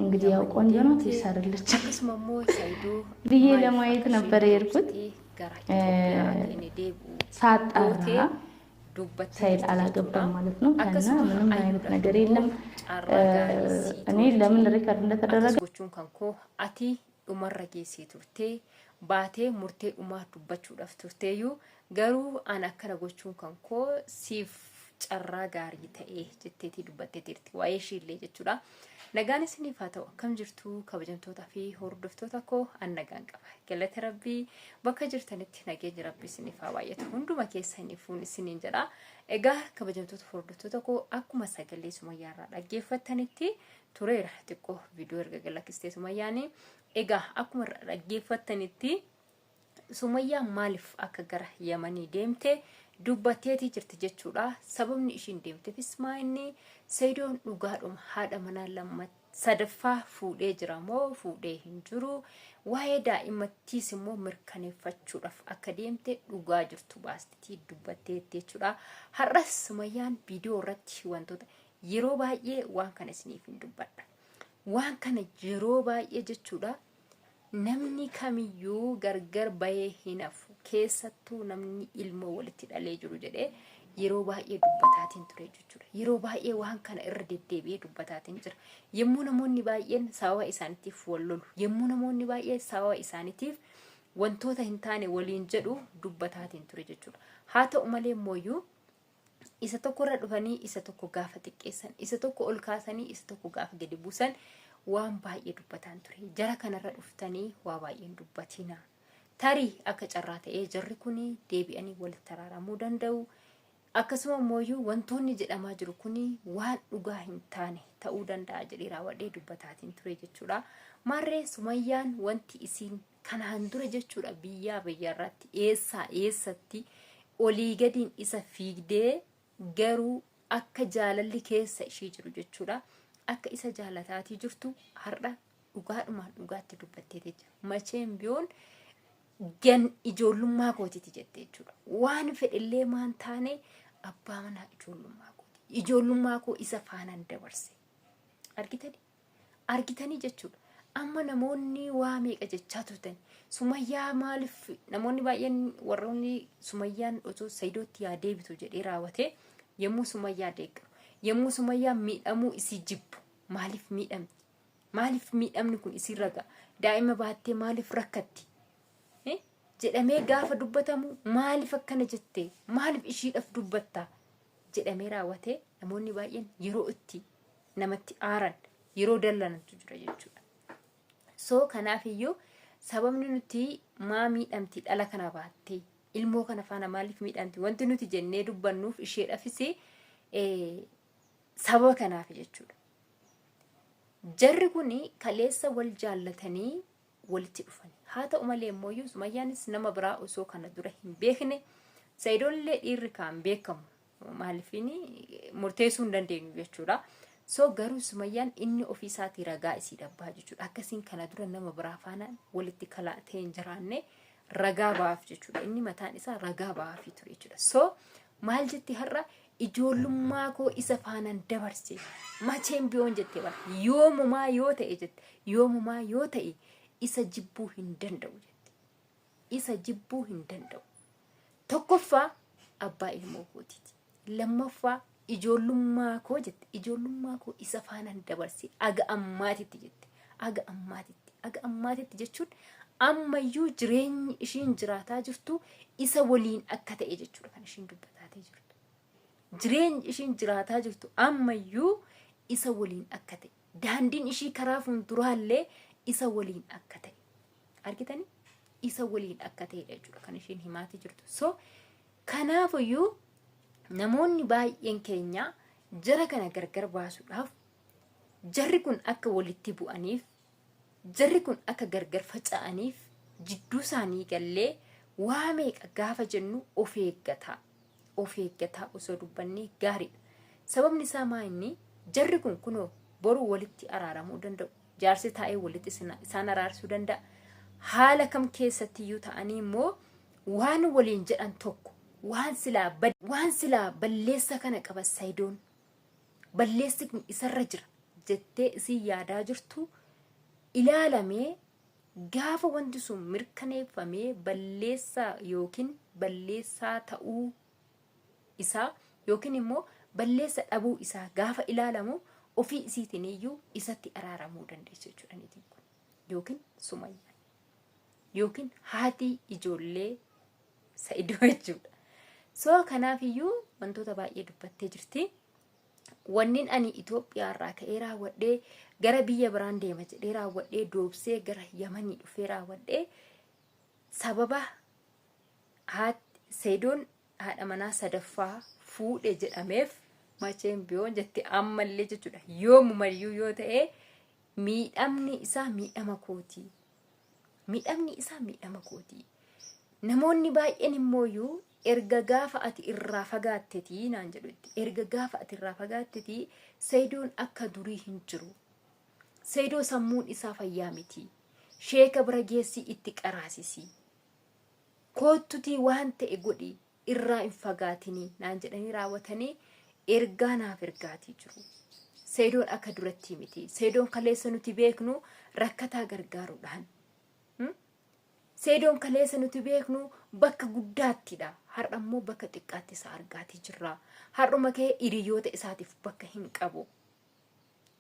እንግዲህ ያው ቆንጆ ነው ትሰራለች ብዬ ለማየት ነበር የሄድኩት። ሳጣራ ሳይድ አላገባም ማለት ነው። ከና ምንም አይነት ነገር የለም። እኔ ለምን ሪከርድ እንደተደረገ ጎቹን ከንኮ አቲ ኡመረጌሲ ቱርቴ ባቴ ሙርቴ ኡማ ዱባቹዳፍ ቱርቴዩ ገሩ አናከረ ጎቹን ከንኮ ሲፍ ጨራ ጋር ይተኤ ጀቴቲ ዱባቴ ቲርቲ ዋይሺሌ ጀቹዳ ነጋን ስኒፋተው ከም ጅርቱ ከበጀምቶታ ፊ ሆርዶፍቶታ ኮ አነጋን ቀባ ገለተ ረቢ በከ ጅርተንቲ ነገ ረቢ ስኒፋ ባየት ሁንዱ መከሰኒ ፉን ስኒንጀራ ኤጋ ከበጀምቶታ ሆርዶፍቶታ ኮ አኩማ ሰገሌ ሱመያራ ዳጌፈተንቲ ቱሬራ ጥቆ ቪዲዮ እርገገላ ክስቴ ሱመያኒ ኤጋ አኩማ ዳጌፈተንቲ ሱመያ ማልፍ አከገራ የመኒ ደምቴ ዱባቴቲ ጅርት ጀቹዳ ሰበብኒ ኢሽን ደምቴ ፊስማይኒ ሰይዶን ዱጋዶም ሃዳ መናለማ ሰደፋ ፉዴ ጅራሞ ፉዴ ሂንጅሩ ዋዬ ዳኢመቲ ሲሞ ምርከኔፈቹዳፍ አከደምቴ ዱጋ ጅርቱ ባስቲ ዱባቴቲ ጀቹዳ ሀራስ ሱመያን ቪዲዮ ረት ወንቶታ ይሮ ባዬ ዋን ከነስኒፍ ዱባዳ ዋን ከነ ይሮ ባዬ ጀቹዳ namni kamiyyu gargar baye hinafu keessattuu namni ilmo walitti dhalee jiru jedhee yeroo baay'ee dubbataatiin ture jechuudha. Yeroo baay'ee waan kana irra deddeebi'ee dubbataatiin jira. Yemmuu namoonni baay'een sababa isaaniitiif wal lolu, yemmuu namoonni baay'ee sababa isaaniitiif wantoota hin taane waliin jedhu dubbataatiin ture jechuudha. Haa ta'u malee mooyyuu isa tokko irra dhufanii isa tokko gaafa xiqqeessan, isa tokko ol kaasanii isa tokko gaafa gadi buusan waan baay'ee dubbataan ture. Jara kanarra dhuftanii waa baay'een dubbatina. Tarii akka carraa ta'ee jarri kuni deebi'anii walitti taraaramuu danda'u. Akkasuma mooyyuu wantoonni jedhamaa jiru kuni waan dhugaa hin taane ta'uu danda'a jedhee raawwadhee dubbataatiin ture jechuudha. Marree Sumayyaan wanti isiin kanaan dura jechuudha biyyaa biyyaarratti eessatti olii gadiin isa fiigdee garuu akka jaalalli keessa ishee jiru jechuudha. akka isa jaalataatii jirtu har'a dhugaadhumaan dhugaatti dubbattee jira. Macheen biyoon gan ijoollummaa kootiiti jettee jechuudha. Waan fedhillee maan taane abbaa manaa ijoollummaa kooti. Ijoollummaa koo isa faanaan dabarse. Argitanii jechuudha. Amma namoonni waa meeqa jechaa turtan. Sumayyaa maaliif namoonni baay'een warroonni Sumayyaan otoo Saidootti yaa deebitu jedhee raawwate yemmuu Sumayyaa deeggaru. Yemmuu Sumayyaa miidhamuu isii jibbu maaliif miidhamti? Maaliif miidhamni kun isii raga? Daa'ima baattee maaliif rakkatti? Jedhamee gaafa dubbatamu maaliif akkana jettee? Maaliif ishiidhaaf dubbatta? Jedhamee raawwate namoonni baay'een yeroo itti namatti aaran yeroo dallanatu jira jechuudha. So kanaaf iyyuu sababni nuti maa miidhamti dhala kana baattee ilmoo kana faana maaliif miidhamti? Wanti nuti jennee dubbannuuf isheedhaafis sababa kanaaf jechuudha. Jarri kuni kaleessa wal jaallatanii walitti dhufan. Haa ta'u malee mooyyuu Sumayyaanis nama biraa osoo kana dura hin beekne Saidollee dhiirri kaan beekamu maaliifini murteessuu hin dandeenyu jechuudha. So garuu Sumayyaan inni ofiisaatii ragaa isii dhabbaa jechuudha. Akkasiin kana dura nama biraa faana walitti kalaatee hin jiraanne ragaa baaf jechuudha. Inni mataan isaa ragaa baafii ture jechuudha. So maal jetti har'a ijoollummaa koo isa faanaan dabarse macheen biyoon jettee bara yoomumaa yoo ta'e jette yoomumaa yoo ta'e isa jibbuu hin danda'u jette. Isa jibbuu hin danda'u. Tokkoffaa abbaa ilmoo kootiiti. Lammaffaa ijoollummaa koo jette. Ijoollummaa koo isa faanaan dabarse aga ammaatitti jette. Aga ammaatitti jechuun ammayyuu jireenyi ishiin jiraataa jirtu isa waliin akka ta'e jechuudha kan ishiin dubbataa jirtu. Jireenyi ishiin jiraataa jirtu ammayyuu isa waliin akka ta'e. Daandiin ishii karaa fuulduraallee isa waliin akka ta'e. Argitanii? Isa waliin akka ta'e jechuudha kan ishiin himaatii jirtu. So kanaafiyyuu namoonni baay'een keenya jara kana gargar baasuudhaaf jarri kun akka walitti bu'aniif jarri kun akka gargar faca'aniif jidduu isaanii gallee waa meeqa gaafa jennu of eeggataa osoo dubbannee gaariidha. Sababni isaa maa inni jarri kun kunoo boruu walitti araaramuu danda'u. Jaarsi taa'ee walitti isaan araarsuu danda'a. Haala kam keessattiyyuu ta'anii immoo waan waliin jedhan tokko waan silaa balleessa kana qaba Saidoon balleessi kun isarra jira jettee isii yaadaa jirtu ilaalamee gaafa wanti sun mirkaneeffamee balleessaa yookiin balleessaa ta'uu isaa yookiin immoo balleessa dhabuu isaa gaafa ilaalamu ofii isiitiin iyyuu isatti araaramuu dandeessu jechuudha niitiin kun yookiin Sumayyaan yookiin haati ijoollee Saidoo jechuudha. So kanaaf iyyuu wantoota baay'ee dubbattee jirti. Wannin ani Itoophiyaa irraa ka'ee raawwadhee gara biyya biraan deema jedhee raawwadhee doobsee gara Yamanii dhufee raawwadhee sababa Saidoon haadha manaa sadaffaa fuudhe jedhameef macheen biyoon jetti ammallee jechuudha. Yoomumayyuu yoo ta'e miidhamni isaa miidhama kooti. Miidhamni isaa miidhama kooti. Namoonni baay'een immooyyuu erga gaafa ati irraa fagaattetii naan jedhutti erga gaafa ati irraa fagaattetii Saidoon akka durii hin jiru. Saidoo sammuun isaa fayyaa miti. Sheeka bira geessi itti qaraasisi. Koottutii waan ta'e godhi irraa hin fagaatinii naan jedhanii raawwatanii ergaa naaf ergaatii jiru. Saidoon akka duratti miti. Saidoon kaleessa nuti beeknu rakkataa gargaaruudhaan. Saidoon kaleessa nuti beeknu bakka guddaattidha. Har'a immoo bakka xiqqaatti isaa argaatii jirra. Har'uma kee hiriyoota isaatiif bakka hin qabu.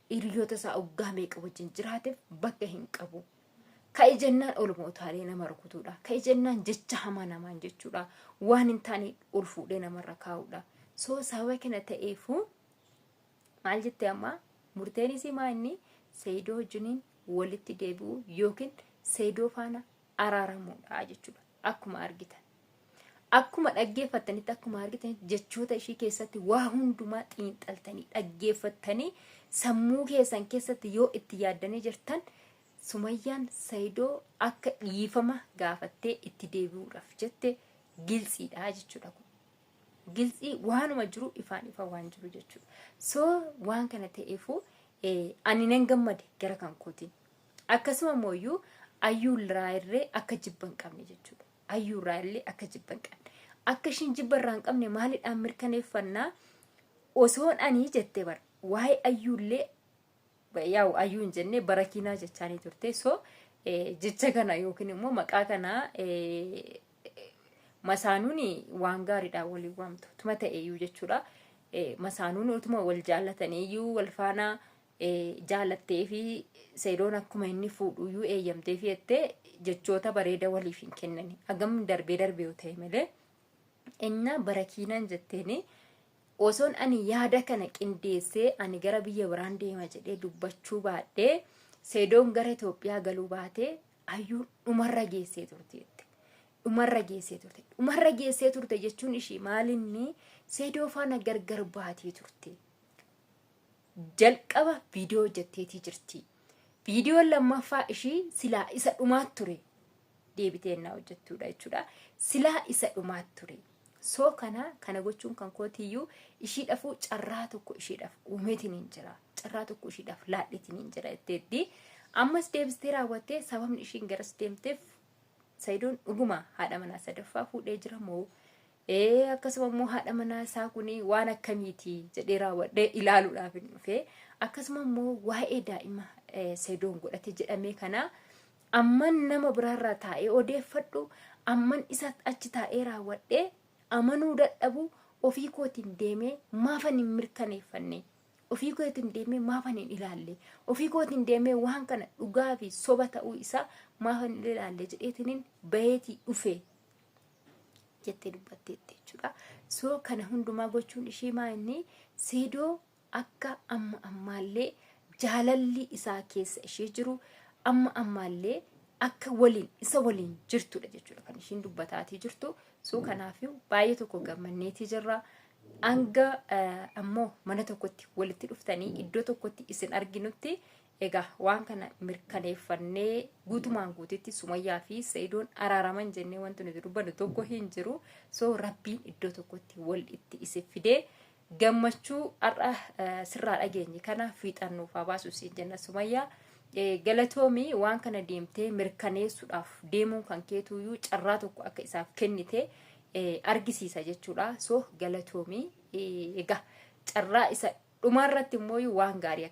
Hiriyoota isaa oggaa meeqa wajjin jiraateef bakka hin qabu. Ka'e jennaan olmootaalee nama rukutuudha. Ka'e jennaan jecha hamaa namaan jechuudha. Waan hin taane ol fuudhee namarra kaa'uudha. So sababa kana ta'eefu maal jettee amma murteen isii maanni Saidoo wajjiniin walitti deebi'u yookiin Saidoo faana araaramuudha jechuudha. Akkuma argitan. Akkuma dhaggeeffattanitti akkuma argitan jechoota ishii keessatti waa hundumaa xiinxaltanii dhaggeeffattanii sammuu keessan keessatti yoo itti yaaddanii jirtan Sumayyaan Saidoo akka dhiifama gaafattee itti deebi'uudhaaf jette giltsiidha jechuudha. Giltsii waanuma jiru ifaan ifa waan jiru jechuudha. So waan kana ta'eefu ani nan gammade gara kan kootiin. Akkasuma mooyyuu ayyuu irraa akka jibban qabne jechuudha. Ayyuu irraa akka jibban qabne. Akka ishiin jibba irraa hin qabne maalidhaan mirkaneeffannaa osoon ani jettee bara waa'ee ayyuullee yaa'u ayyuu hin jenne barakiinaa jechaanii turte. So jecha kana yookiin immoo maqaa kana masaanuun waan gaariidhaan waliin waamtu tuma ta'eeyyuu jechuudha. Masaanuun utuma wal jaallataniiyyuu wal faana jaalattee fi Saidoon akkuma inni fuudhuyyuu eeyyamtee fi jettee jechoota bareeda waliif hin kennani. Hagam darbee yoo ta'e malee inna barakiinaan jetteeni osoon ani yaada kana qindeessee ani gara biyya biraan deema jedhee dubbachuu baadhee Saidoon gara Itoophiyaa galuu baatee ayyuu dhumarra geessee turte. Dhumarra geessee turte jechuun ishii maalinni Saidoo faana gargar baatee turte. Jalqaba viidiyoo hojjetteetii jirti. Viidiyoon lammaffaa ishii silaa isa dhumaat ture. Deebiteennaa hojjettuudha jechuudha. Silaa isa dhumaat ture. So kana gochuun kan kootiyyuu ishiidhaafuu carraa tokko ishiidhaaf uumeetiin hin jira. Carraa tokko ishiidhaaf laadheetiin hin jira jetteetti. Ammas deebistee raawwattee sababni ishiin garas deemteef Saidoon dhuguma haadha manaa sadaffaa fuudhee jira moo akkasuma immoo haadha manaa isaa kun waan akkamiiti jedhee raawwadhee ilaaluudhaaf hin dhufe. Akkasuma immoo waa'ee daa'ima Saidoon godhate jedhamee kana amman nama biraarraa taa'ee odeeffadhu amman isa achi taa'ee raawwadhee amanuu dadhabu ofii kootiin deemee maafan hin mirkaneeffanne. Ofii kootiin deemee maafan hin ilaalle. Ofii kootiin deemee waan kana dhugaa fi soba ta'uu isaa maafan hin ilaalle jedheetiin baheetii dhufe jettee dubbatteetti jechuudha. So kana hundumaa gochuun ishii maa'inni Saidoo akka ammaallee jaalalli isaa keessa ishee jiru ammaallee akka isa waliin jirtudha jechuudha kan ishiin dubbataatii jirtu. So kanaafuu baay'ee tokko gammanneetii jirra. Hanga ammoo mana tokkotti walitti dhuftanii iddoo tokkotti isin arginutti egaa waan kana mirkaneeffannee guutumaan guutitti Sumayyaa fi Saidoon araaraman jennee wanti nuti dubbannu tokko hin jiru. So rabbiin iddoo tokkotti wal itti isin fidee gammachuu har'a sirraa dhageenye kana fiixannuuf haa baasu siin jenna Sumayyaa. Galatoomii waan kana deemtee mirkaneessuudhaaf deemuun kan keetuyyuu carraa tokko akka isaaf kennite argisiisa jechuudha. So galatoomii egaa carraa isa dhumarratti immoo waan gaarii